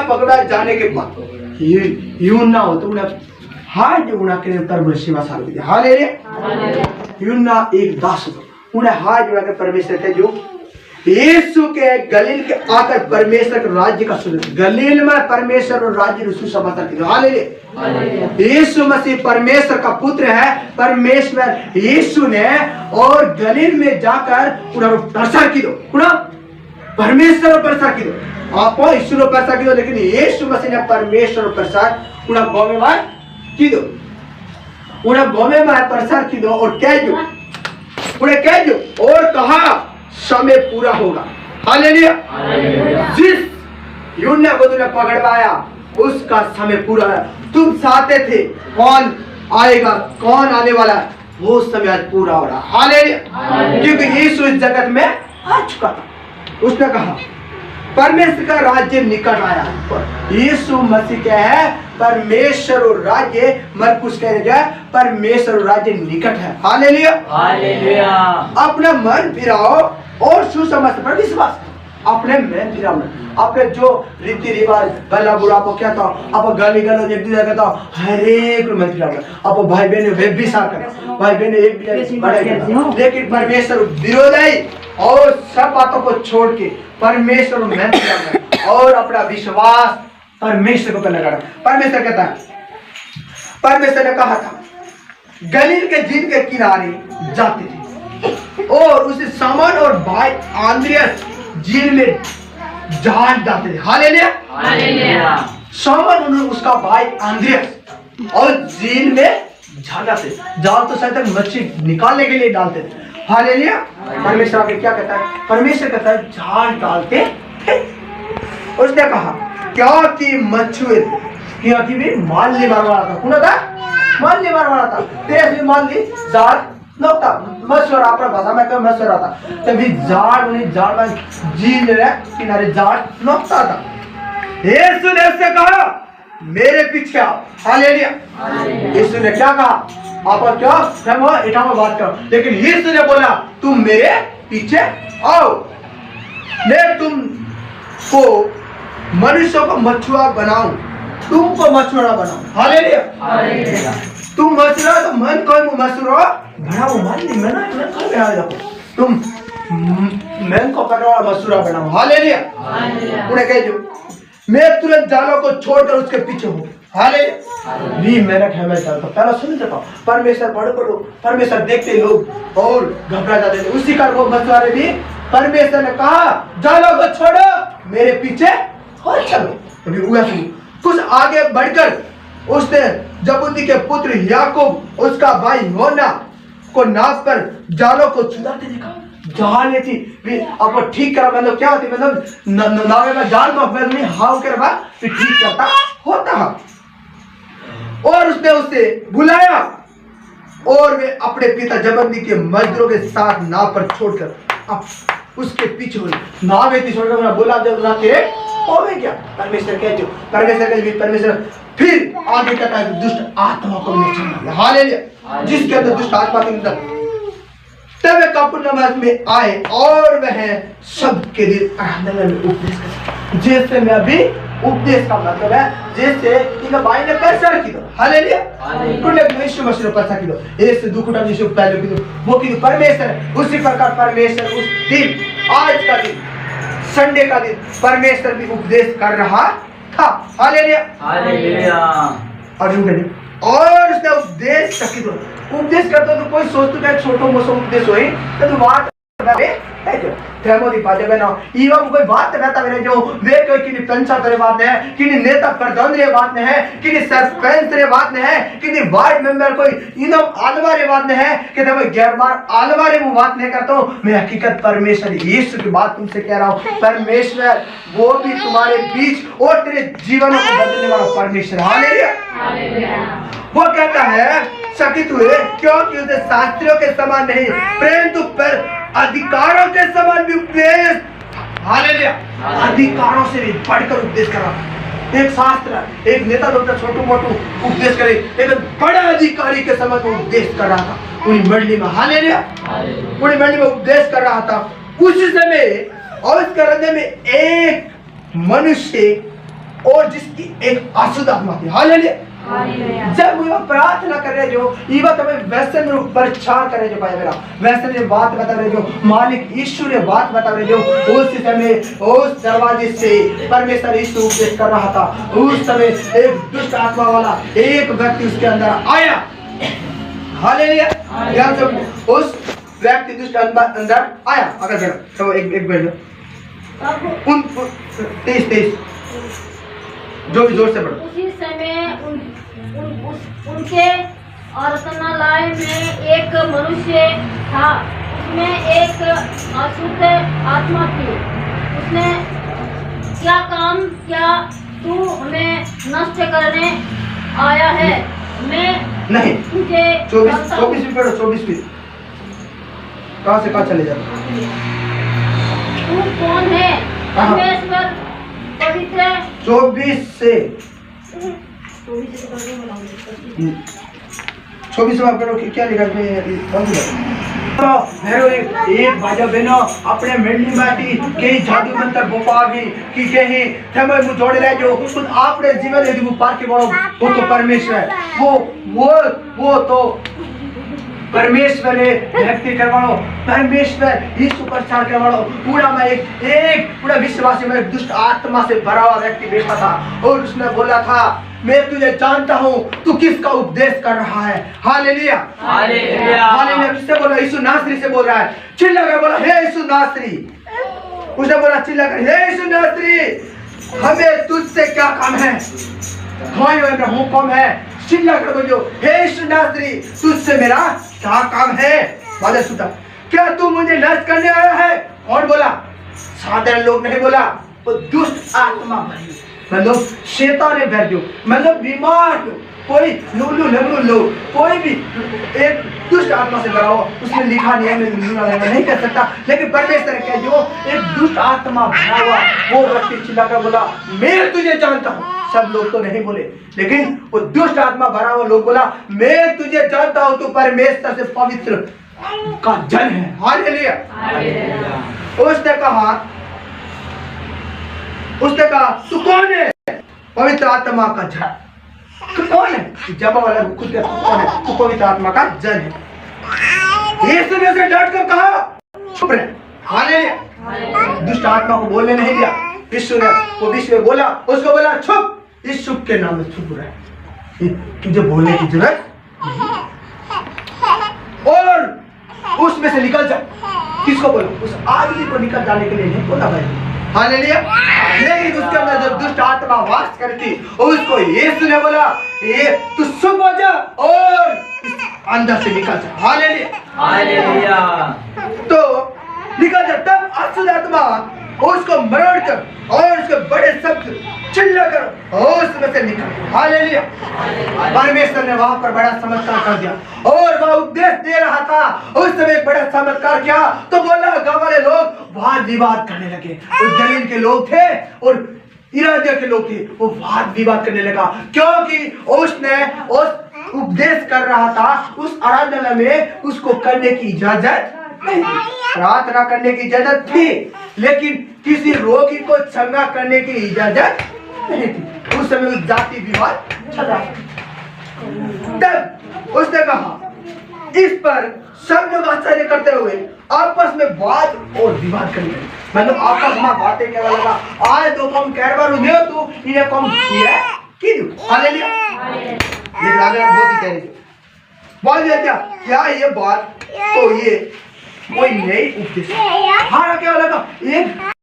पकड़ा जाने के बाद यूना हो तो उन्हें हाथ जोड़ा के परमेश्वर सेवा साल दी हालेलुया। यूना एक दास उन्हें हाथ जोड़ा के परमेश्वर के जो यीशु के गलील के आकर परमेश्वर के राज्य का सुन गलील में परमेश्वर और राज्य रसू समाचार की हालेलुया। यीशु मसीह परमेश्वर का पुत्र है। परमेश्वर यीशु ने और गलील में जाकर उन्हें प्रचार की दो परमेश्वर प्रचार की दो आप यीशु ने प्रचार की दो लेकिन यीशु मसीह ने परमेश्वर प्रचार उन्हें गाँव में की दो उन्हें गाँव में प्रचार की दो और कह दो उन्हें कह दो और कहा समय पूरा होगा हालेलुया। जिस यूहन्ना को तुमने पकड़वाया उसका समय पूरा है। तुम चाहते थे कौन आएगा कौन आने वाला है वो समय आज पूरा हो रहा हालेलुया। क्योंकि यीशु इस जगत में आ चुका था। उसने कहा परमेश्वर का राज्य निकट आया। यीशु मसीह क्या है परमेश्वर और राज्य मरकुस कह रहा है परमेश्वर और राज्य निकट है हालेलुया। अपना मन फिराओ और सुसमाचार पर विश्वास अपने मन फिराओ अपने जो रीति रिवाज भला बुरा को क्या था आप गाली गलौज एक दूसरे कहता हर एक मन फिराओ आप भाई बहन वे भी साथ कर भाई बहन एक बड़े लेकिन परमेश्वर विरोध है और सब बातों को छोड़ के परमेश्वर में और अपना विश्वास परमेश्वर को करना परमेश्वर कहता है परमेश्वर ने कहा था गलील के झील के किनारे जाते थे और उसे सामान और भाई आंद्रियस झील में जहाज जाते थे हालेलुया। सामान उन्होंने उसका भाई आंद्रियस और झील में जाते जाल तो शायद मच्छी निकालने के लिए डालते थे हालेलुया। परमेश्वर आगे क्या कहता है परमेश्वर कहता है झाड़ डालते थे। उसने कहा क्या कि मछुए क्योंकि भी माल ले मार वाला था कौन था माल ले मार वाला था तेज भी माल ली झाड़ नोकता मछुआरा अपना भाषा में क्या मछुआरा था तभी झाड़ उन्हें झाड़ में झील रे किनारे झाड़ नोकता था। यीशु ने उससे कहा मेरे पीछे आओ हालेलुया। यीशु ने क्या कहा आप क्या इठा में बात करो लेकिन यीशु ने बोला तुम मेरे पीछे आओ मैं तुमको मनुष्यों को मछुआरा बनाऊं तुमको मछुआरा बनाऊं हालेलुया। तुम मछुआरा तो मन कोई मछुआरा बनाओ मन नहीं मैं कोई बना देखो तुम मन को पकड़वा मछुआरा बनाओ हालेलुया। उन्हें कह दो मैं तुरंत जालों को छोड़कर उसके पीछे हूँ हालेलुया। भी मेहनत है मैं चलता पहला सुन लेता परमेश्वर पढ़ो परमेश्वर देखते लोग और घबरा जाते थे उसी कारण वो मछुआरे भी परमेश्वर ने कहा जालों को छोड़ो मेरे पीछे और चलो अभी हुआ कुछ आगे बढ़कर उसने जबूदी के पुत्र याकूब उसका भाई योना को नाव पर जालों को छुड़ाते देखा जाल थी आपको ठीक करा मतलब क्या होती मतलब नावे में जाल में हाव के बाद फिर ठीक करता होता है और उसने उसे बुलाया और वे अपने पिता जबंदी के मजदूरों के साथ नाव पर छोड़कर अब उसके पीछे हुई नाव थी छोड़कर बोला जब ना तेरे होवे क्या परमेश्वर कहते हो परमेश्वर फिर आगे कहता है दुष्ट आत्मा को निकाल हालेलुया। जिसके अंदर दुष्ट आत्मा के अंदर तब कफरनहूम में आए और वह सबके लिए आराधना में उपदेश कर जैसे मैं अभी उपदेश का मतलब है जैसे कि भाई ने कैसे की दो हालेलुया कुने यीशु मसीह ने पैसा की दो ऐसे दुख उठा यीशु पहले की दो वो की परमेश्वर उसी प्रकार परमेश्वर उस दिन आज का दिन संडे का दिन परमेश्वर भी उपदेश कर रहा था हालेलुया। और उसने उपदेश की दो उपदेश करता तो कोई सोचतो क्या छोटो मोटो उपदेश होई तो बात थेमोदी बाजे बना इवा कोई बात रहता मेरे जो वे कोई किनी पंचायत रे बात है किनी नेता प्रधान रे बात है किनी सरपंच रे बात है किनी वार्ड मेंबर कोई इनम आलवा रे बात है कि तब 11 बार आलवा रे वो बात नहीं करता हूं मैं हकीकत परमेश्वर यीशु की बात तुमसे कह रहा हूं परमेश्वर वो भी तुम्हारे बीच और तेरे जीवन को बदलने वाला परमेश्वर हालेलुया। वो कहता है सकित हुए क्योंकि उसे शास्त्रियों के समान नहीं परंतु पर अधिकारों के समान भी उपदेश हालेलुया। अधिकारों से भी बढ़कर उपदेश करा एक शास्त्र एक नेता डॉक्टर छोटू मोटू उपदेश करे एक बड़ा अधिकारी के समान उपदेश कर रहा था पूरी मंडली में हालेलुया पूरी मंडली में उपदेश कर रहा था उस समय और उसके हृदय में एक मनुष्य और जिसकी एक अशुद्ध आत्मा थी। हालेलुया। जब वो प्रार्थना कर रहे जो ये बात हमें वैसे में प्रचार करे जो भाई मेरा वैसे ने बात बता रहे जो मालिक यीशु ने बात बता रहे जो उस समय उस दरवाजे से परमेश्वर यीशु उपदेश कर रहा था। उस समय एक दुष्ट आत्मा वाला एक व्यक्ति उसके अंदर आया। हालेलुया। जब उस व्यक्ति दुष्ट अंदर आया अगर तो एक मिनट उन 23 जो भी जोर से पढ़ो। उसी समय उनके आराधनालय में एक मनुष्य था, उसमें एक अशुद्ध आत्मा थी। उसने क्या काम किया, तू हमें नष्ट करने आया है? मैं नहीं तुझे 24 भी पढ़ो। 24 भी कहाँ से कहाँ चले जाते? तू कौन है? परमेश्वर पवित्र 24 से 24 में करो क्या लिखा है? एक भाजा बहनो अपने मेंढी माटी के जादू मंत्र बोपावी कि कहीं थमे मु जोड़े ले जो खुद आपने जीवन है वो पार के बड़ो वो तो परमेश्वर वो तो परमेश्वर है व्यक्ति करवाओ परमेश्वर यीशु प्रचार करवाओ पूरा मैं एक पूरा विश्वासी में एक दुष्ट आत्मा से भरा हुआ व्यक्ति बैठा था और उसने बोला था मैं तुझे जानता हूँ तू किसका उपदेश कर रहा है। हालेलुया। हालेलुया। किससे बोल रहा है? यीशु नासरी से बोल रहा है। चिल्ला कर बोला हे यीशु नासरी। उसने बोला चिल्ला कर हे यीशु नासरी हमें तुझसे क्या काम है? हमारा हुक्म है। चिल्ला कर बोलो हे यीशु नासरी तुझसे मेरा क्या काम है? बादल सुता क्या तू मुझे नष्ट करने आया है? और बोला साधारण लोग नहीं बोला वो दुष्ट आत्मा मतलब शैतान ने भर दो मतलब बीमार हो कोई लूलू लगलू लोग कोई भी एक दुष्ट आत्मा से भरा हो उसने लिखा नहीं है मैं नहीं कर सकता लेकिन परमेश्वर के जो एक दुष्ट आत्मा भरा हुआ वो व्यक्ति चिल्लाकर बोला मैं तुझे जानता हूँ। सब लोग तो नहीं बोले लेकिन वो दुष्ट आत्मा भरा हुआ लोग बोला मैं तुझे जानता हूँ तू परमेश्वर से पवित्र का जन है। हालेलुया। उसने कहा तू कौन है? पवित्र आत्मा का जन। तू कौन है? जब वाला खुद कौन है? तू पवित्र आत्मा का जन है। यीशु ने उसे डांट कर कहा चुप रह। हालेलुया। दुष्ट आत्मा को बोलने नहीं दिया। यीशु ने वो बीच में बोला उसको बोला चुप यीशु के नाम में चुप रह तुझे बोलने की जरूरत और उसमें से निकल जा। किसको बोला? उस आदमी को निकल जाने के लिए नहीं बोला भाई। हालेलुया। लेकिन उसके अंदर जब दुष्ट आत्मा वास करती उसको यीशु ने बोला ये तू चुप हो जा और अंदर से निकल जा। हालेलुया। तो निकल जा। तब अशुद्ध आत्मा उसको मरोड़ कर और उसके बड़े शब्द चिल्ला कर और उसमें से निकल। हालेलुया। परमेश्वर ने वहां पर बड़ा चमत्कार कर दिया और वह उपदेश दे रहा था उस समय एक बड़ा चमत्कार किया तो बोला गांव वाले लोग वाद विवाद करने लगे। उस जलील के लोग थे और इरादे के लोग थे वो वाद विवाद करने लगा क्योंकि उसने उस उपदेश कर रहा था उस आराधना में उसको करने की इजाजत नहीं प्रार्थना करने की इजाजत थी लेकिन किसी रोगी को चंगा करने की इजाजत नहीं थी। उस समय उस जाति विवाद चल रहा तब उसने कहा इस पर सब लोग आश्चर्य करते हुए आपस में वाद और विवाद करने लगे। मतलब आपस में बातें क्या लगा आज तो कम कहरबार हो तू इन्हें कम किया की दू। हालेलुया। ये राजा बहुत ही कह रहे थे बोल दिया क्या ये बात तो ये कोई नई उपदेश। हाँ क्या लगा एक